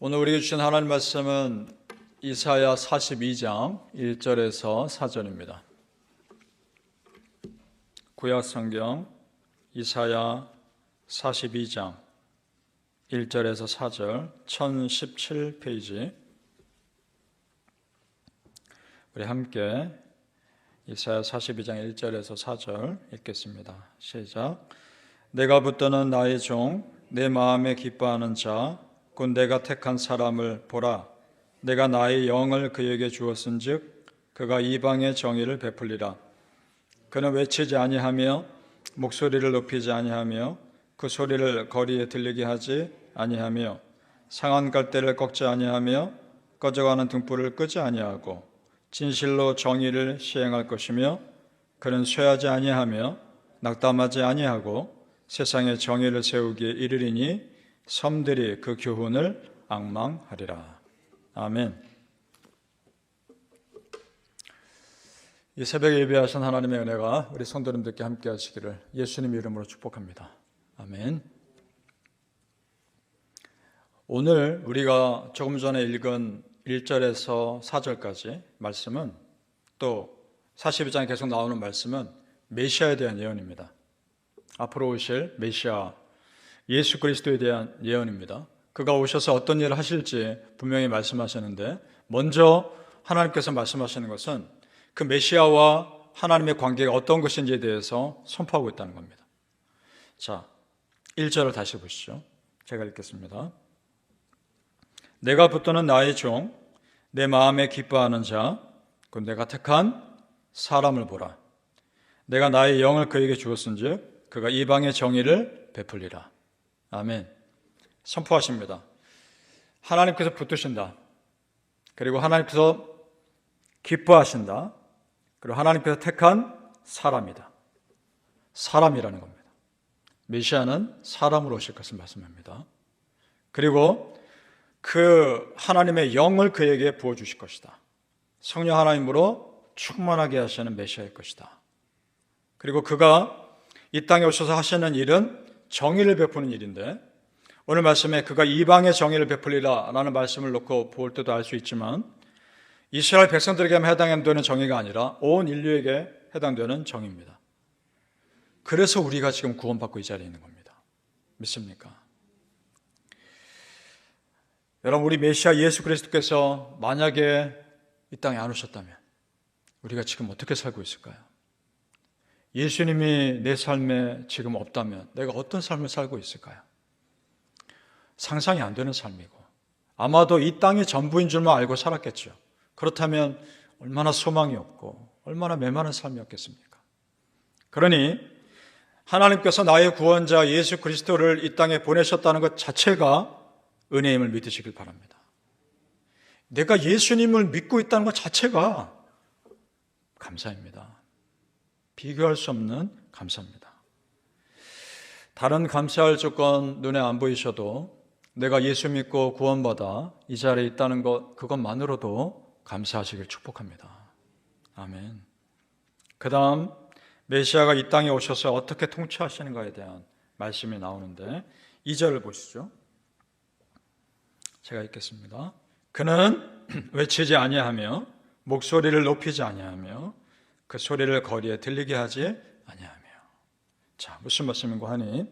오늘 우리에게 주신 하나님 말씀은 이사야 42장 1절에서 4절입니다. 구약 성경 이사야 42장 1절에서 4절 1017페이지. 우리 함께 이사야 42장 1절에서 4절 읽겠습니다. 시작. 내가 붙드는 나의 종, 내 마음에 기뻐하는 자, 곧 내가 택한 사람을 보라. 내가 나의 영을 그에게 주었은즉 그가 이방의 정의를 베풀리라. 그는 외치지 아니하며 목소리를 높이지 아니하며 그 소리를 거리에 들리게 하지 아니하며 상한 갈대를 꺾지 아니하며 꺼져가는 등불을 끄지 아니하고 진실로 정의를 시행할 것이며 그는 쇠하지 아니하며 낙담하지 아니하고 세상에 정의를 세우기에 이르리니 섬들이 그 교훈을 앙망하리라. 아멘. 이 새벽에 예배하신 하나님의 은혜가 우리 성도님들께 함께 하시기를 예수님 이름으로 축복합니다. 아멘. 오늘 우리가 조금 전에 읽은 1절에서 4절까지 말씀은, 또 42장에 계속 나오는 말씀은 메시아에 대한 예언입니다. 앞으로 오실 메시아 예수 그리스도에 대한 예언입니다. 그가 오셔서 어떤 일을 하실지 분명히 말씀하셨는데, 먼저 하나님께서 말씀하시는 것은 그 메시아와 하나님의 관계가 어떤 것인지에 대해서 선포하고 있다는 겁니다. 자, 1절을 다시 보시죠. 제가 읽겠습니다. 내가 붙드는 나의 종, 내 마음에 기뻐하는 자, 그 내가 택한 사람을 보라. 내가 나의 영을 그에게 주었은즉 그가 이방의 정의를 베풀리라. 아멘. 선포하십니다. 하나님께서 붙드신다. 그리고 하나님께서 기뻐하신다. 그리고 하나님께서 택한 사람이다. 사람이라는 겁니다. 메시아는 사람으로 오실 것을 말씀합니다. 그리고 그 하나님의 영을 그에게 부어주실 것이다. 성령 하나님으로 충만하게 하시는 메시아일 것이다. 그리고 그가 이 땅에 오셔서 하시는 일은 정의를 베푸는 일인데, 오늘 말씀에 그가 이방의 정의를 베풀리라 라는 말씀을 놓고 볼 때도 알 수 있지만, 이스라엘 백성들에게만 해당되는 정의가 아니라 온 인류에게 해당되는 정의입니다. 그래서 우리가 지금 구원받고 이 자리에 있는 겁니다. 믿습니까? 여러분, 우리 메시아 예수 그리스도께서 만약에 이 땅에 안 오셨다면 우리가 지금 어떻게 살고 있을까요? 예수님이 내 삶에 지금 없다면 내가 어떤 삶을 살고 있을까요? 상상이 안 되는 삶이고, 아마도 이 땅이 전부인 줄만 알고 살았겠죠. 그렇다면 얼마나 소망이 없고 얼마나 메마른 삶이었겠습니까? 그러니 하나님께서 나의 구원자 예수 그리스도를 이 땅에 보내셨다는 것 자체가 은혜임을 믿으시길 바랍니다. 내가 예수님을 믿고 있다는 것 자체가 감사입니다. 비교할 수 없는 감사입니다. 다른 감사할 조건 눈에 안 보이셔도 내가 예수 믿고 구원받아 이 자리에 있다는 것, 그것만으로도 감사하시길 축복합니다. 아멘. 그 다음 메시아가 이 땅에 오셔서 어떻게 통치하시는가에 대한 말씀이 나오는데, 2절을 보시죠. 제가 읽겠습니다. 그는 외치지 아니하며 목소리를 높이지 아니하며 그 소리를 거리에 들리게 하지 아니하며. 자, 무슨 말씀인가 하니,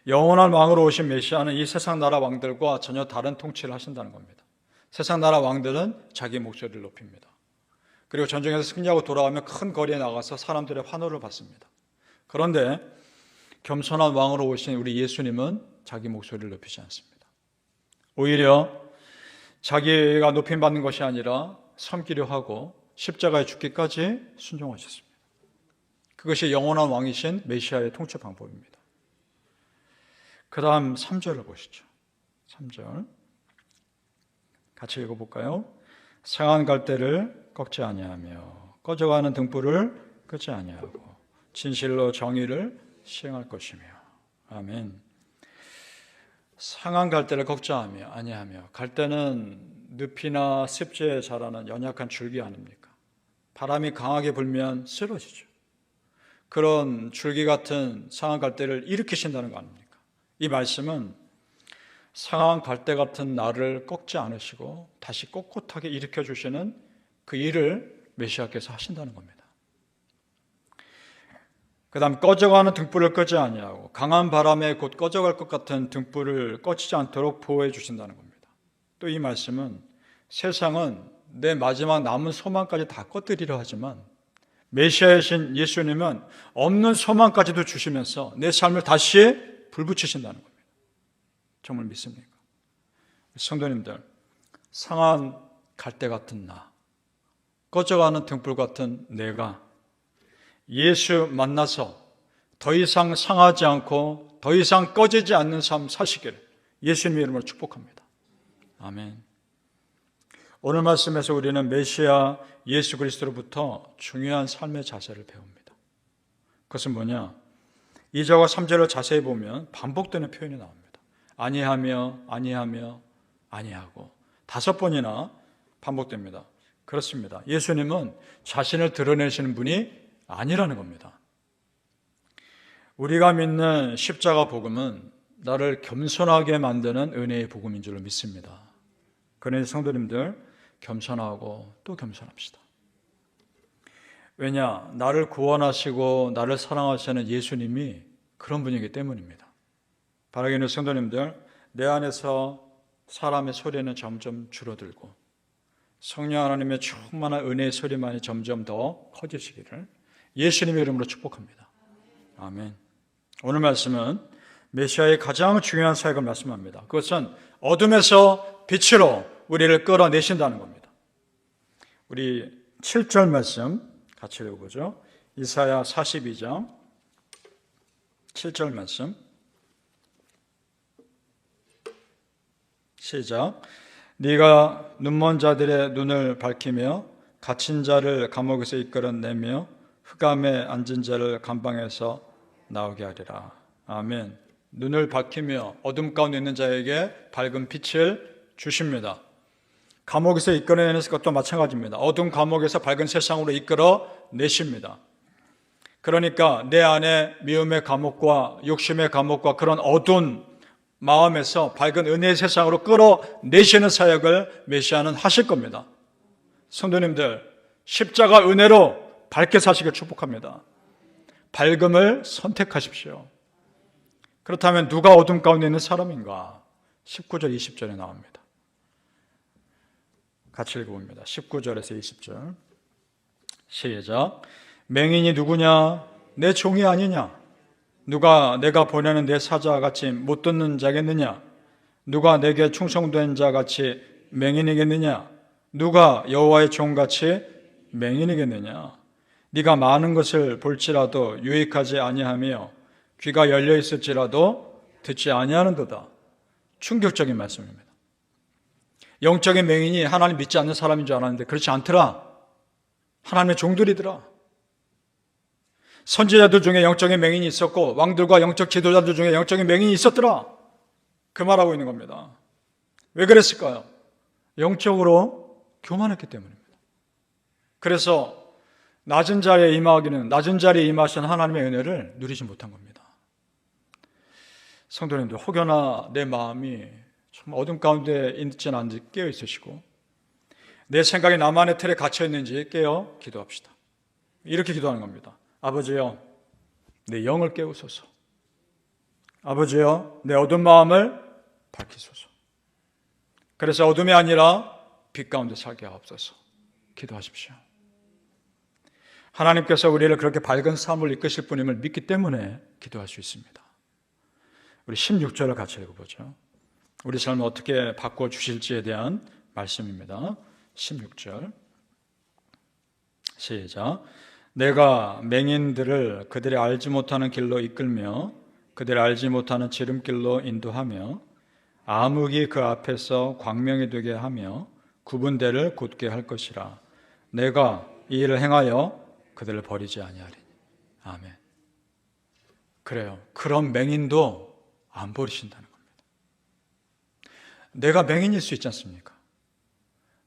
영원한 왕으로 오신 메시아는 이 세상 나라 왕들과 전혀 다른 통치를 하신다는 겁니다. 세상 나라 왕들은 자기 목소리를 높입니다. 그리고 전쟁에서 승리하고 돌아오면 큰 거리에 나가서 사람들의 환호를 받습니다. 그런데 겸손한 왕으로 오신 우리 예수님은 자기 목소리를 높이지 않습니다. 오히려 자기가 높임받는 것이 아니라 섬기려 하고 십자가에 죽기까지 순종하셨습니다. 그것이 영원한 왕이신 메시아의 통치 방법입니다. 그 다음 3절을 보시죠. 3절 같이 읽어볼까요? 상한 갈대를 꺾지 아니하며 꺼져가는 등불을 끄지 아니하고 진실로 정의를 시행할 것이며. 아멘. 상한 갈대를 꺾지 아니하며, 갈대는 늪이나 습지에 자라는 연약한 줄기 아닙니까? 바람이 강하게 불면 쓰러지죠. 그런 줄기 같은 상한 갈대를 일으키신다는 거 아닙니까? 이 말씀은 상한 갈대 같은 나를 꺾지 않으시고 다시 꼿꼿하게 일으켜 주시는 그 일을 메시아께서 하신다는 겁니다. 그 다음 꺼져가는 등불을 끄지 아니하고 강한 바람에 곧 꺼져갈 것 같은 등불을 꺼지지 않도록 보호해 주신다는 겁니다. 또 이 말씀은 세상은 내 마지막 남은 소망까지 다 꺼뜨리려 하지만 메시아이신 예수님은 없는 소망까지도 주시면서 내 삶을 다시 불붙이신다는 겁니다. 정말 믿습니까? 성도님들, 상한 갈대 같은 나, 꺼져가는 등불 같은 내가 예수 만나서 더 이상 상하지 않고 더 이상 꺼지지 않는 삶 사시기를 예수님의 이름으로 축복합니다. 아멘. 오늘 말씀에서 우리는 메시아 예수 그리스도로부터 중요한 삶의 자세를 배웁니다. 그것은 뭐냐? 2절과 3절을 자세히 보면 반복되는 표현이 나옵니다. 아니하며 아니하며 아니하고 5번이나 반복됩니다. 그렇습니다. 예수님은 자신을 드러내시는 분이 아니라는 겁니다. 우리가 믿는 십자가 복음은 나를 겸손하게 만드는 은혜의 복음인 줄로 믿습니다. 그러니 성도님들, 겸손하고 또 겸손합시다. 왜냐? 나를 구원하시고 나를 사랑하시는 예수님이 그런 분이기 때문입니다. 바라기는 성도님들, 내 안에서 사람의 소리는 점점 줄어들고 성령 하나님의 충만한 은혜의 소리만이 점점 더 커지시기를 예수님의 이름으로 축복합니다. 아멘. 오늘 말씀은 메시아의 가장 중요한 사역을 말씀합니다. 그것은 어둠에서 빛으로 우리를 끌어내신다는 겁니다. 우리 7절 말씀 같이 읽어보죠. 이사야 42장 7절 말씀 시작. 네가 눈먼 자들의 눈을 밝히며 갇힌 자를 감옥에서 이끌어내며 흑암에 앉은 자를 감방에서 나오게 하리라. 아멘. 눈을 밝히며 어둠 가운데 있는 자에게 밝은 빛을 주십니다. 감옥에서 이끌어내는 것도 마찬가지입니다. 어둠 감옥에서 밝은 세상으로 이끌어내십니다. 그러니까 내 안에 미움의 감옥과 욕심의 감옥과 그런 어두운 마음에서 밝은 은혜의 세상으로 끌어내시는 사역을 메시아는 하실 겁니다. 성도님들, 십자가 은혜로 밝게 사시길 축복합니다. 밝음을 선택하십시오. 그렇다면 누가 어둠 가운데 있는 사람인가? 19절, 20절에 나옵니다. 같이 읽어봅니다. 19절에서 20절 시작. 맹인이 누구냐? 내 종이 아니냐? 누가 내가 보내는 내 사자같이 못 듣는 자겠느냐? 누가 내게 충성된 자같이 맹인이겠느냐? 누가 여호와의 종같이 맹인이겠느냐? 네가 많은 것을 볼지라도 유익하지 아니하며 귀가 열려 있을지라도 듣지 아니하는도다. 충격적인 말씀입니다. 영적인 맹인이 하나님 믿지 않는 사람인 줄 알았는데 그렇지 않더라. 하나님의 종들이더라. 선지자들 중에 영적인 맹인이 있었고 왕들과 영적 지도자들 중에 영적인 맹인이 있었더라. 그 말하고 있는 겁니다. 왜 그랬을까요? 영적으로 교만했기 때문입니다. 그래서 낮은 자리에 임하신 하나님의 은혜를 누리지 못한 겁니다. 성도님들, 혹여나 내 마음이 좀 어둠 가운데 있지는 않은지 깨어 있으시고 내 생각이 나만의 틀에 갇혀 있는지 깨어 기도합시다. 이렇게 기도하는 겁니다. 아버지여, 내 영을 깨우소서. 아버지여, 내 어두운 마음을 밝히소서. 그래서 어둠이 아니라 빛 가운데 살게 하옵소서. 기도하십시오. 하나님께서 우리를 그렇게 밝은 삶을 이끄실 분임을 믿기 때문에 기도할 수 있습니다. 우리 16절을 같이 읽어보죠. 우리 삶을 어떻게 바꿔주실지에 대한 말씀입니다. 16절 시작. 내가 맹인들을 그들이 알지 못하는 길로 이끌며 그들이 알지 못하는 지름길로 인도하며 암흑이 그 앞에서 광명이 되게 하며 구분대를 곧게 할 것이라. 내가 이 일을 행하여 그들을 버리지 아니하리니. 아멘. 그래요. 그런 맹인도 안 버리신다는 겁니다. 내가 맹인일 수 있지 않습니까?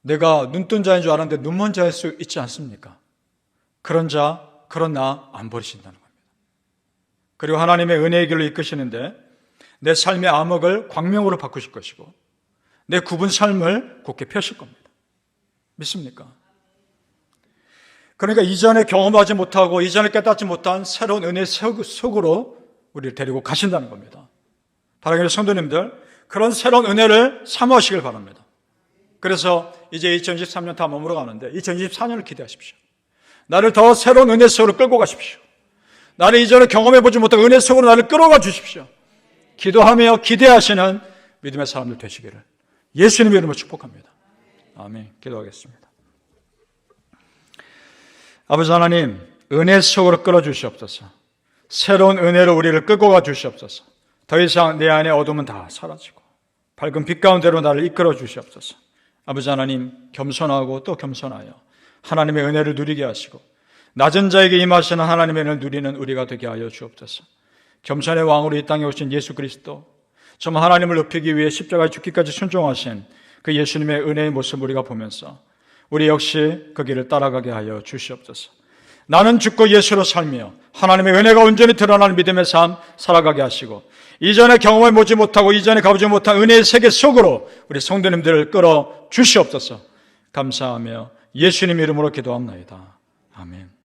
내가 눈뜬 자인 줄 알았는데 눈먼 자일 수 있지 않습니까? 그런 자, 그런 나 안 버리신다는 겁니다. 그리고 하나님의 은혜의 길로 이끄시는데 내 삶의 암흑을 광명으로 바꾸실 것이고 내 굽은 삶을 곧게 펴실 겁니다. 믿습니까? 그러니까 이전에 경험하지 못하고 이전에 깨닫지 못한 새로운 은혜 속으로 우리를 데리고 가신다는 겁니다. 사랑하는 성도님들, 그런 새로운 은혜를 사모하시길 바랍니다. 그래서 이제 2023년 다 머물러 가는데 2024년을 기대하십시오. 나를 더 새로운 은혜 속으로 끌고 가십시오. 나를 이전에 경험해보지 못한 은혜 속으로 나를 끌어가 주십시오. 기도하며 기대하시는 믿음의 사람들 되시기를 예수님의 이름으로 축복합니다. 아멘. 기도하겠습니다. 아버지 하나님, 은혜 속으로 끌어주시옵소서. 새로운 은혜로 우리를 끌고 가 주시옵소서. 더 이상 내 안에 어둠은 다 사라지고 밝은 빛 가운데로 나를 이끌어 주시옵소서. 아버지 하나님, 겸손하고 또 겸손하여 하나님의 은혜를 누리게 하시고 낮은 자에게 임하시는 하나님의 은혜를 누리는 우리가 되게 하여 주옵소서. 겸손의 왕으로 이 땅에 오신 예수 그리스도, 정말 하나님을 높이기 위해 십자가에 죽기까지 순종하신 그 예수님의 은혜의 모습을 우리가 보면서 우리 역시 그 길을 따라가게 하여 주시옵소서. 나는 죽고 예수로 살며 하나님의 은혜가 온전히 드러나는 믿음의 삶 살아가게 하시고 이전에 경험해보지 못하고 이전에 가보지 못한 은혜의 세계 속으로 우리 성도님들을 끌어 주시옵소서. 감사하며 예수님 이름으로 기도합나이다. 아멘.